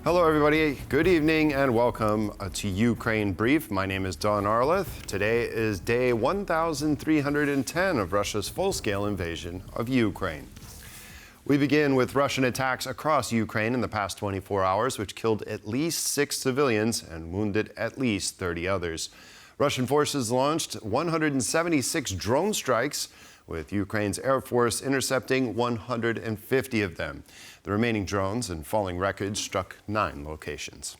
Hello, everybody. Good evening and welcome to Ukraine Brief. My name is Don Arleth. Today is day 1,310 of Russia's full-scale invasion of Ukraine. We begin with Russian attacks across Ukraine in the past 24 hours, which killed at least 6 civilians and wounded at least 30 others. Russian forces launched 176 drone strikes, with Ukraine's Air Force intercepting 150 of them. The remaining drones and falling wreckage struck 9 locations.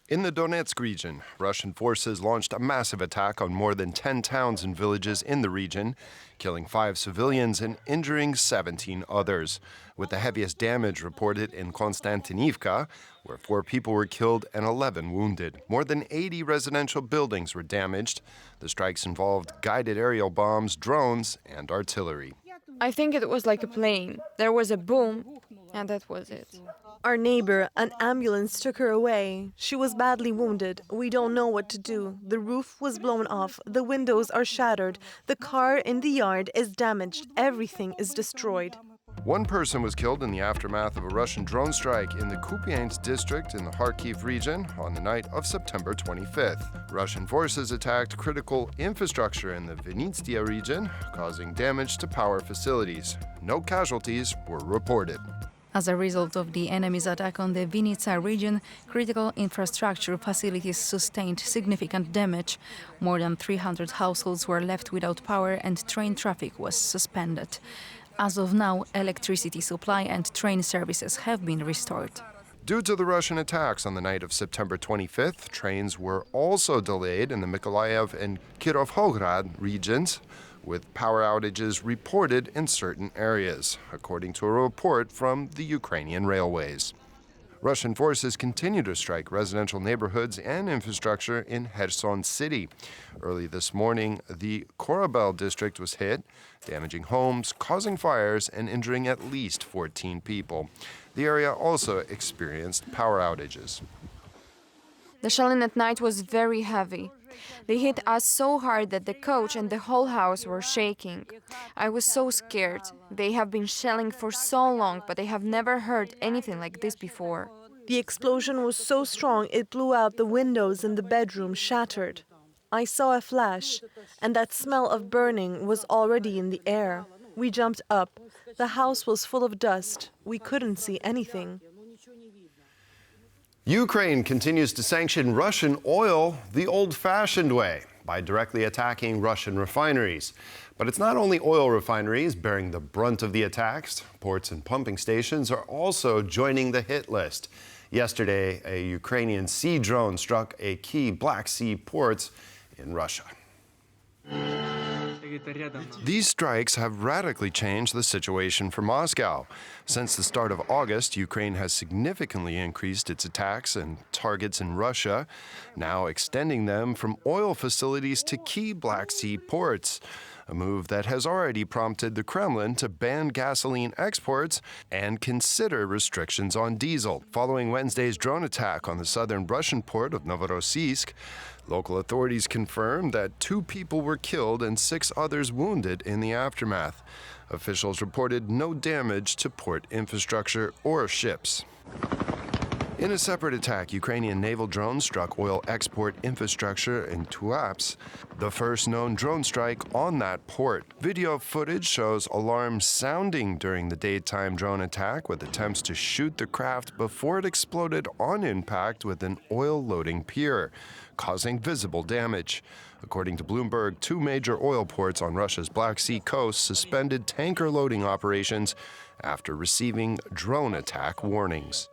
In the Donetsk region, Russian forces launched a massive attack on more than 10 towns and villages in the region, killing 5 civilians and injuring 17 others, with the heaviest damage reported in Konstantinivka, where 4 people were killed and 11 wounded. More than 80 residential buildings were damaged. The strikes involved guided aerial bombs, drones, and artillery. I think it was like a plane. There was a boom, and that was it. Our neighbor, an ambulance took her away. She was badly wounded. We don't know what to do. The roof was blown off. The windows are shattered. The car in the yard is damaged. Everything is destroyed. 1 person was killed in the aftermath of a Russian drone strike in the Kupiansk district in the Kharkiv region on the night of September 25th. Russian forces attacked critical infrastructure in the Vinnytsia region, causing damage to power facilities. No casualties were reported. As a result of the enemy's attack on the Vinnytsia region, critical infrastructure facilities sustained significant damage. More than 300 households were left without power and train traffic was suspended. As of now, electricity supply and train services have been restored. Due to the Russian attacks on the night of September 25th, trains were also delayed in the Mykolaiv and Kirovograd regions, with power outages reported in certain areas, according to a report from the Ukrainian railways. Russian forces continue to strike residential neighborhoods and infrastructure in Kherson city. Early this morning, the Korabel district was hit, damaging homes, causing fires, and injuring at least 14 people. The area also experienced power outages. The shelling at night was very heavy. They hit us so hard that the coach and the whole house were shaking. I was so scared. They have been shelling for so long, but I have never heard anything like this before. The explosion was so strong it blew out the windows in the bedroom, shattered. I saw a flash, and that smell of burning was already in the air. We jumped up. The house was full of dust. We couldn't see anything. Ukraine continues to sanction Russian oil the old-fashioned way by directly attacking Russian refineries. But it's not only oil refineries bearing the brunt of the attacks. Ports and pumping stations are also joining the hit list. Yesterday, a Ukrainian sea drone struck a key Black Sea port in Russia. These strikes have radically changed the situation for Moscow. Since the start of August, Ukraine has significantly increased its attacks and targets in Russia, now extending them from oil facilities to key Black Sea ports, a move that has already prompted the Kremlin to ban gasoline exports and consider restrictions on diesel. Following Wednesday's drone attack on the southern Russian port of Novorossiysk, local authorities confirmed that 2 people were killed and 6 others wounded in the aftermath. Officials reported no damage to port infrastructure or ships. In a separate attack, Ukrainian naval drones struck oil export infrastructure in Tuapse, the first known drone strike on that port. Video footage shows alarms sounding during the daytime drone attack, with attempts to shoot the craft before it exploded on impact with an oil loading pier, causing visible damage. According to Bloomberg, 2 major oil ports on Russia's Black Sea coast suspended tanker loading operations after receiving drone attack warnings.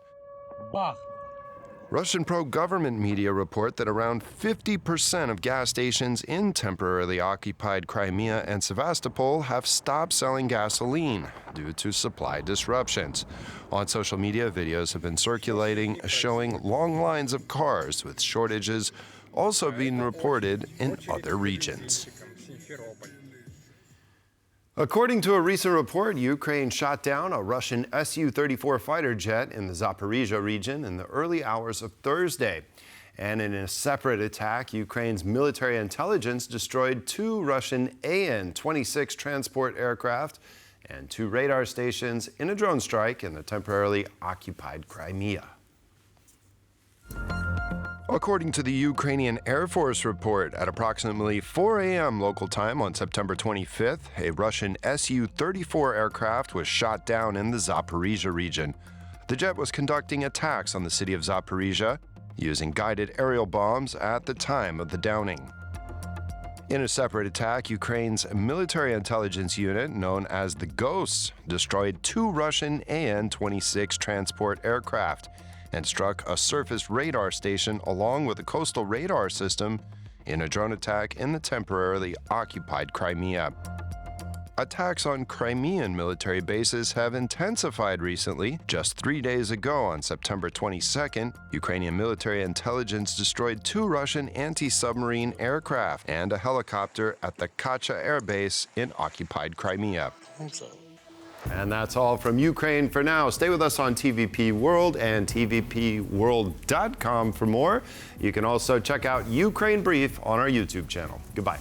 Russian pro-government media report that around 50% of gas stations in temporarily occupied Crimea and Sevastopol have stopped selling gasoline due to supply disruptions. On social media, videos have been circulating showing long lines of cars, with shortages also being reported in other regions. According to a recent report, Ukraine shot down a Russian Su-34 fighter jet in the Zaporizhzhia region in the early hours of Thursday. And in a separate attack, Ukraine's military intelligence destroyed 2 Russian An-26 transport aircraft and 2 radar stations in a drone strike in the temporarily occupied Crimea. According to the Ukrainian Air Force report, at approximately 4 a.m. local time on September 25th, a Russian Su-34 aircraft was shot down in the Zaporizhzhia region. The jet was conducting attacks on the city of Zaporizhzhia using guided aerial bombs at the time of the downing. In a separate attack, Ukraine's military intelligence unit, known as the Ghosts, destroyed 2 Russian An-26 transport aircraft and struck a surface radar station along with a coastal radar system in a drone attack in the temporarily occupied Crimea. Attacks on Crimean military bases have intensified recently. Just 3 days ago, on September 22nd, Ukrainian military intelligence destroyed 2 Russian anti-submarine aircraft and a helicopter at the Kacha Air Base in occupied Crimea. And that's all from Ukraine for now. Stay with us on TVP World and tvpworld.com for more. You can also check out Ukraine Brief on our YouTube channel. Goodbye.